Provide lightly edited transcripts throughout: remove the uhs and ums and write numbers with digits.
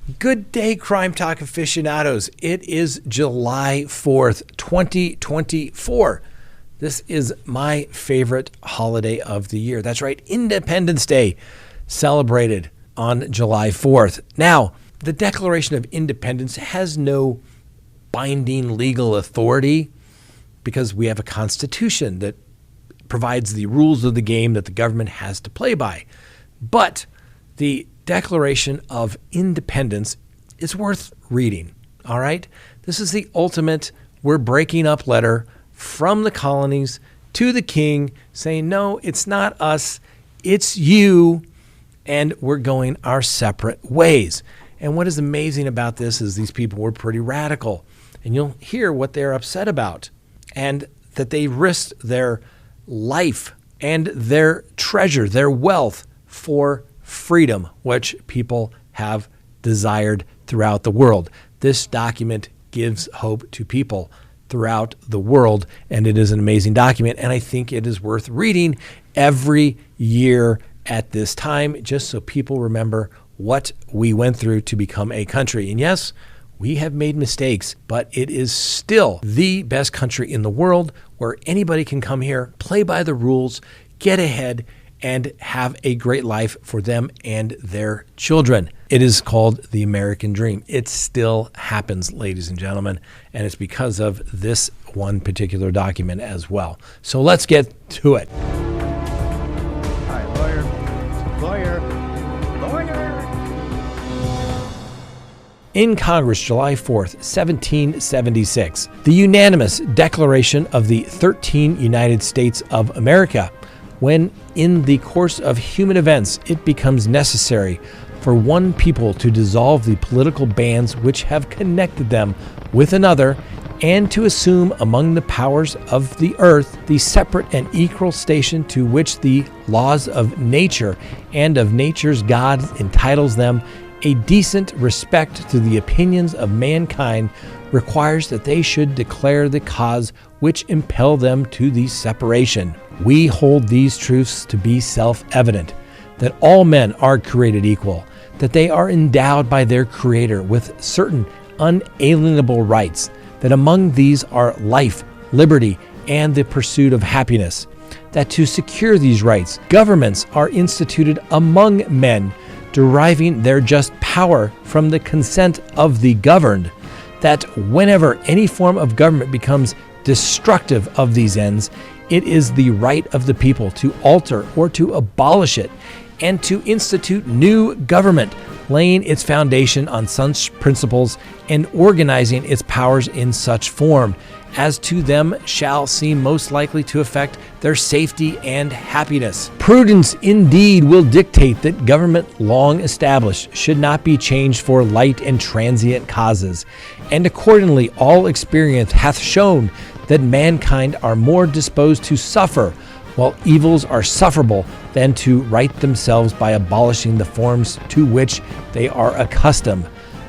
Good day, Crime Talk aficionados. It is July 4th, 2024. This is my favorite holiday of the year. That's right, Independence Day, celebrated on July 4th. Now, the Declaration of Independence has no binding legal authority because we have a constitution that provides the rules of the game that the government has to play by. But the Declaration of Independence is worth reading, all right? This is the ultimate we're breaking up letter from the colonies to the king saying, no, it's not us, it's you, and we're going our separate ways. And what is amazing about this is these people were pretty radical, and you'll hear what they're upset about, and that they risked their life and their treasure, their wealth for freedom, which people have desired throughout the world. This document gives hope to people throughout the world, and it is an amazing document, and I think it is worth reading every year at this time, just so people remember what we went through to become a country. And yes, we have made mistakes, but it is still the best country in the world where anybody can come here, play by the rules, get ahead, and have a great life for them and their children. It is called the American Dream. It still happens, ladies and gentlemen, and it's because of this one particular document as well. So let's get to it. All right, lawyer. In Congress, July 4th, 1776, the unanimous Declaration of the 13 United States of America, when in the course of human events it becomes necessary for one people to dissolve the political bands which have connected them with another, and to assume among the powers of the earth the separate and equal station to which the laws of nature and of nature's God entitles them, a decent respect to the opinions of mankind requires that they should declare the cause which impel them to the separation. We hold these truths to be self-evident, that all men are created equal, that they are endowed by their Creator with certain unalienable rights, that among these are life, liberty, and the pursuit of happiness, that to secure these rights, governments are instituted among men, deriving their just power from the consent of the governed, that whenever any form of government becomes destructive of these ends, it is the right of the people to alter or to abolish it, and to institute new government, laying its foundation on such principles and organizing its powers in such form as to them shall seem most likely to affect their safety and happiness. Prudence indeed will dictate that government long established should not be changed for light and transient causes, and accordingly all experience hath shown that mankind are more disposed to suffer, while evils are sufferable, than to right themselves by abolishing the forms to which they are accustomed.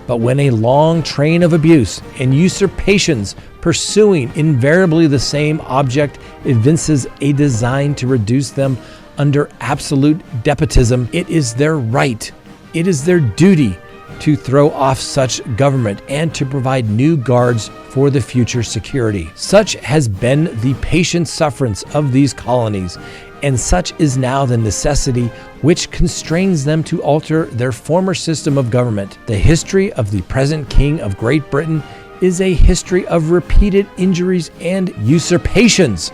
But when a long train of abuse and usurpations pursuing invariably the same object evinces a design to reduce them under absolute despotism, it is their right, it is their duty to throw off such government and to provide new guards for the future security. Such has been the patient sufferance of these colonies, and such is now the necessity which constrains them to alter their former system of government. The history of the present King of Great Britain is a history of repeated injuries and usurpations,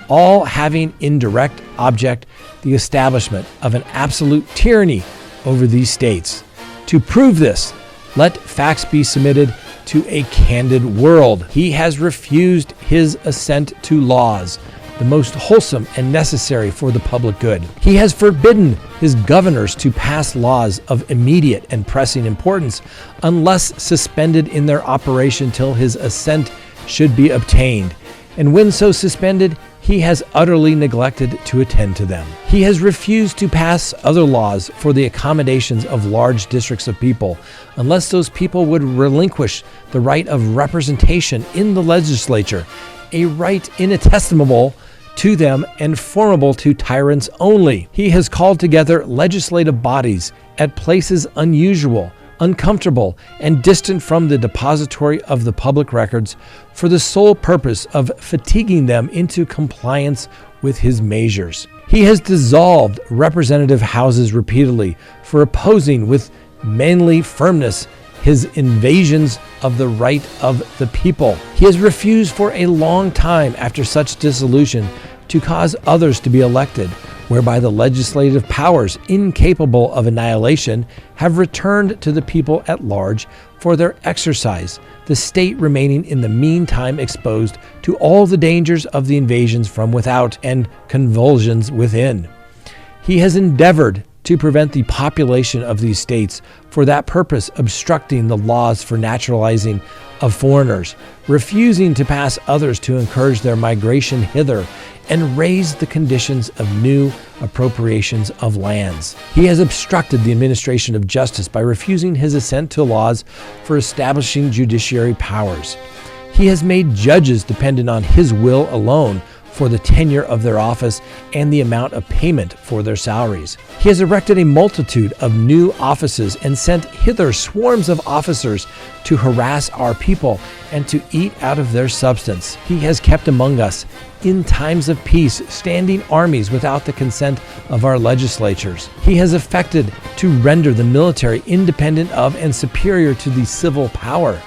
all having in direct object the establishment of an absolute tyranny over these states. To prove this, let facts be submitted to a candid world. He has refused his assent to laws, the most wholesome and necessary for the public good. He has forbidden his governors to pass laws of immediate and pressing importance unless suspended in their operation till his assent should be obtained. And when so suspended, he has utterly neglected to attend to them. He has refused to pass other laws for the accommodations of large districts of people, unless those people would relinquish the right of representation in the legislature, a right inestimable to them and formable to tyrants only. He has called together legislative bodies at places unusual, uncomfortable, and distant from the depository of the public records for the sole purpose of fatiguing them into compliance with his measures. He has dissolved representative houses repeatedly for opposing with manly firmness his invasions of the right of the people. He has refused for a long time after such dissolution to cause others to be elected, whereby the legislative powers, incapable of annihilation, have returned to the people at large for their exercise, the state remaining in the meantime exposed to all the dangers of the invasions from without and convulsions within. He has endeavored to prevent the population of these states, for that purpose obstructing the laws for naturalizing of foreigners, refusing to pass others to encourage their migration hither, and raise the conditions of new appropriations of lands. He has obstructed the administration of justice by refusing his assent to laws for establishing judiciary powers. He has made judges dependent on his will alone for the tenure of their office and the amount of payment for their salaries. He has erected a multitude of new offices and sent hither swarms of officers to harass our people and to eat out of their substance. He has kept among us, in times of peace, standing armies without the consent of our legislatures. He has affected to render the military independent of and superior to the civil power.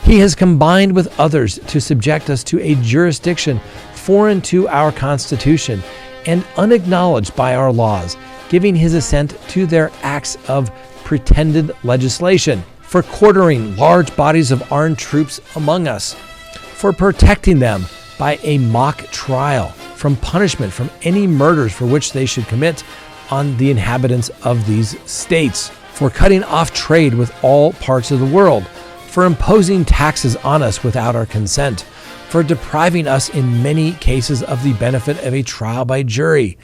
He has combined with others to subject us to a jurisdiction foreign to our Constitution and unacknowledged by our laws, giving his assent to their acts of pretended legislation, for quartering large bodies of armed troops among us, for protecting them by a mock trial from punishment from any murders for which they should commit on the inhabitants of these states, for cutting off trade with all parts of the world, for imposing taxes on us without our consent, for depriving us in many cases of the benefit of a trial by jury,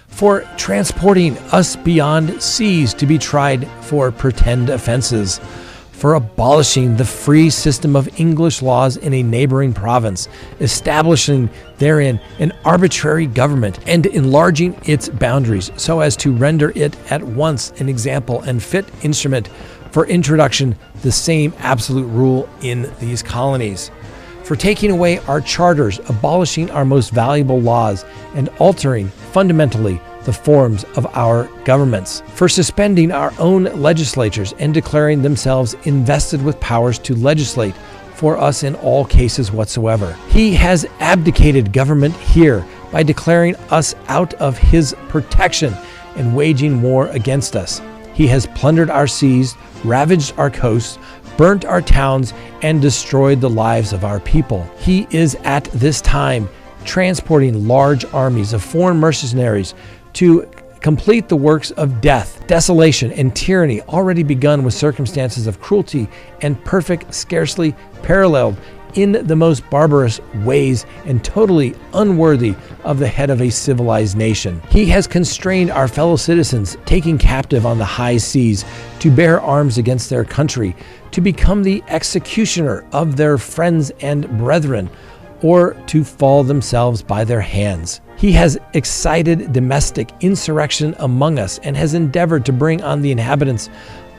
for transporting us beyond seas to be tried for pretend offenses, for abolishing the free system of English laws in a neighboring province, establishing therein an arbitrary government, and enlarging its boundaries so as to render it at once an example and fit instrument for introduction the same absolute rule in these colonies, for taking away our charters, abolishing our most valuable laws, and altering fundamentally the forms of our governments, for suspending our own legislatures and declaring themselves invested with powers to legislate for us in all cases whatsoever. He has abdicated government here by declaring us out of his protection and waging war against us. He has plundered our seas, ravaged our coasts, burnt our towns, and destroyed the lives of our people. He is at this time transporting large armies of foreign mercenaries to complete the works of death, desolation, and tyranny already begun with circumstances of cruelty and perfect, scarcely paralleled in the most barbarous ways and totally unworthy of the head of a civilized nation. He has constrained our fellow citizens, taking captive on the high seas, to bear arms against their country, to become the executioner of their friends and brethren, or to fall themselves by their hands. He has excited domestic insurrection among us and has endeavored to bring on the inhabitants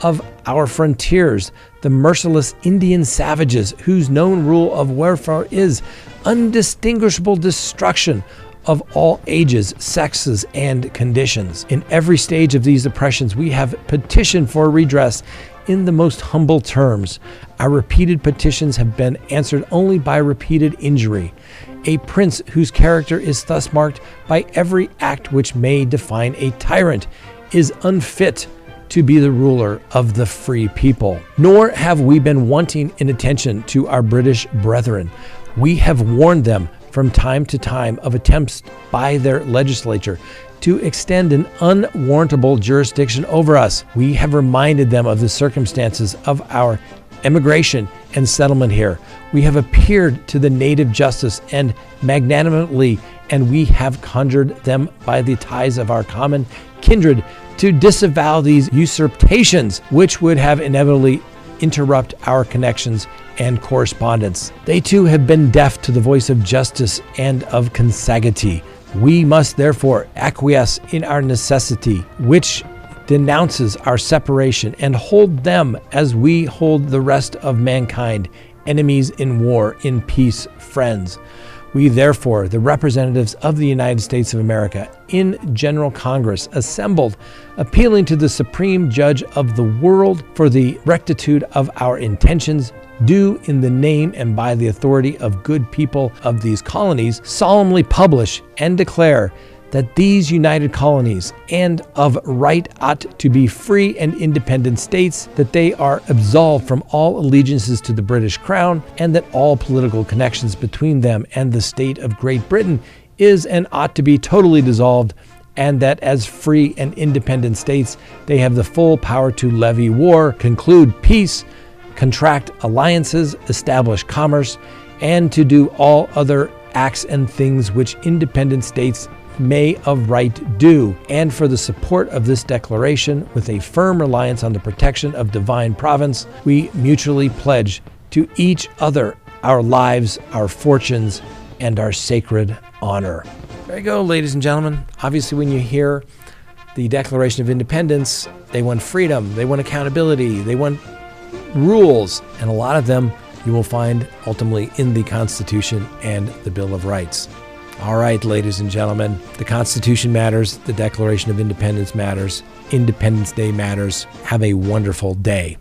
of our frontiers the merciless Indian savages, whose known rule of warfare is undistinguishable destruction of all ages, sexes, and conditions. In every stage of these oppressions, we have petitioned for redress in the most humble terms. Our repeated petitions have been answered only by repeated injury. A prince whose character is thus marked by every act which may define a tyrant is unfit to be the ruler of the free people. Nor have we been wanting in attention to our British brethren. We have warned them from time to time of attempts by their legislature to extend an unwarrantable jurisdiction over us. We have reminded them of the circumstances of our emigration and settlement here. We have appeared to the native justice and magnanimously, and we have conjured them by the ties of our common kindred to disavow these usurpations, which would have inevitably interrupt our connections and correspondence. They too have been deaf to the voice of justice and of consanguinity. We must therefore acquiesce in our necessity, which denounces our separation and hold them as we hold the rest of mankind, enemies in war, in peace, friends. We therefore, the representatives of the United States of America in General Congress, assembled, appealing to the Supreme Judge of the world for the rectitude of our intentions, do in the name and by the authority of good people of these colonies, solemnly publish and declare that these united colonies and of right ought to be free and independent states, that they are absolved from all allegiances to the British Crown, and that all political connections between them and the state of Great Britain is and ought to be totally dissolved, and that as free and independent states they have the full power to levy war, conclude peace, contract alliances, establish commerce, and to do all other acts and things which independent states may of right do, and for the support of this declaration, with a firm reliance on the protection of divine providence, we mutually pledge to each other our lives, our fortunes, and our sacred honor. There you go, ladies and gentlemen. Obviously, when you hear the Declaration of Independence, they want freedom, they want accountability, they want rules, and a lot of them you will find ultimately in the Constitution and the Bill of Rights. All right, ladies and gentlemen, the Constitution matters, the Declaration of Independence matters, Independence Day matters. Have a wonderful day.